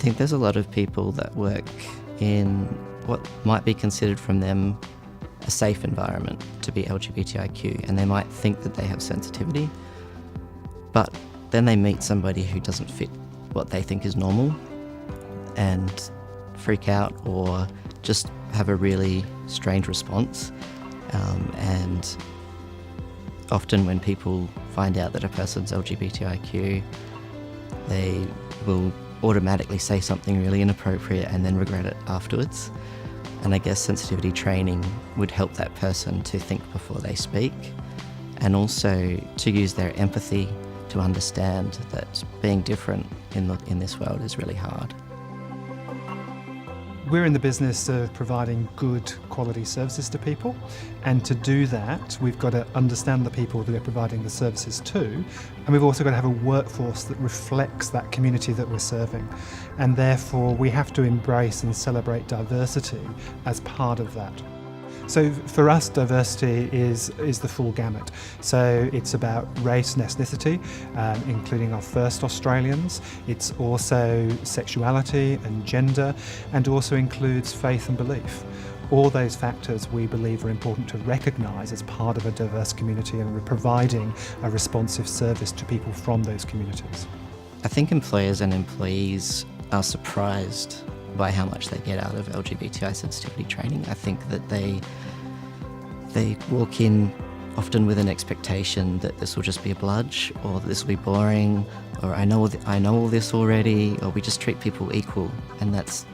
think there's a lot of people that work in what might be considered from them a safe environment to be LGBTIQ, and they might think that they have sensitivity, but then they meet somebody who doesn't fit what they think is normal and freak out or just have a really strange response. And often when people find out that a person's LGBTIQ, they will automatically say something really inappropriate and then regret it afterwards. And I guess sensitivity training would help that person to think before they speak, and also to use their empathy to understand that being different in this world is really hard. We're in the business of providing good quality services to people, and to do that we've got to understand the people that we're providing the services to, and we've also got to have a workforce that reflects that community that we're serving, and therefore we have to embrace and celebrate diversity as part of that. So for us, diversity is the full gamut. So it's about race and ethnicity, including our first Australians. It's also sexuality and gender, and also includes faith and belief. All those factors we believe are important to recognise as part of a diverse community, and we're providing a responsive service to people from those communities. I think employers and employees are surprised by how much they get out of LGBTI sensitivity training. I think that they walk in often with an expectation that this will just be a bludge, or that this will be boring, or I know all this already, or we just treat people equal, and that's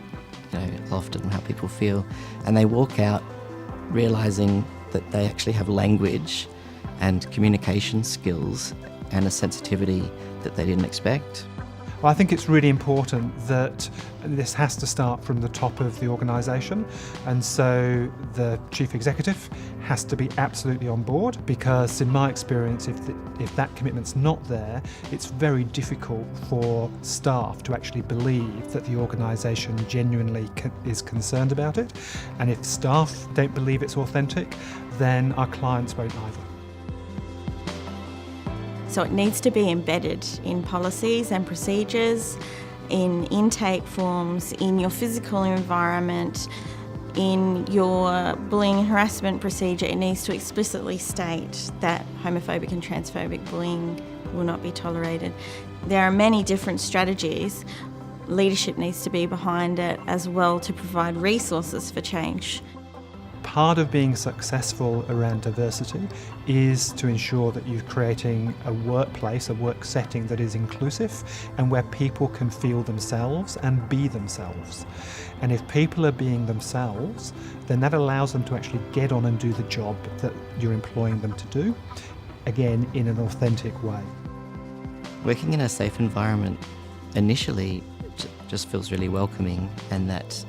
often how people feel. And they walk out realising that they actually have language and communication skills and a sensitivity that they didn't expect. Well, I think it's really important that this has to start from the top of the organisation, and so the chief executive has to be absolutely on board, because in my experience, if that commitment's not there, it's very difficult for staff to actually believe that the organisation genuinely is concerned about it, and if staff don't believe it's authentic, then our clients won't either. So it needs to be embedded in policies and procedures, in intake forms, in your physical environment, in your bullying and harassment procedure. It needs to explicitly state that homophobic and transphobic bullying will not be tolerated. There are many different strategies. Leadership needs to be behind it as well to provide resources for change. Part of being successful around diversity is to ensure that you're creating a workplace, a work setting that is inclusive and where people can feel themselves and be themselves. And if people are being themselves, then that allows them to actually get on and do the job that you're employing them to do, again, in an authentic way. Working in a safe environment initially just feels really welcoming, and that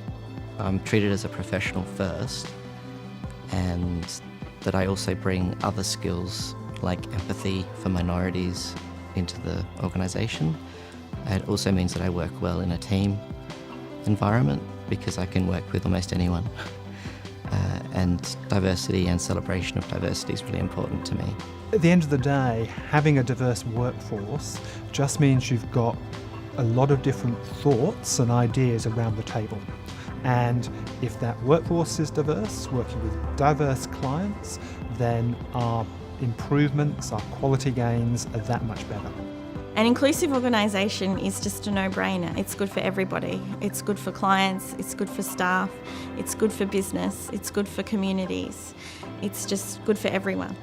I'm treated as a professional first, and that I also bring other skills like empathy for minorities into the organisation. It also means that I work well in a team environment, because I can work with almost anyone. And diversity and celebration of diversity is really important to me. At the end of the day, having a diverse workforce just means you've got a lot of different thoughts and ideas around the table. And if that workforce is diverse, working with diverse clients, then our improvements, our quality gains are that much better. An inclusive organisation is just a no-brainer. It's good for everybody. It's good for clients, it's good for staff, it's good for business, it's good for communities. It's just good for everyone.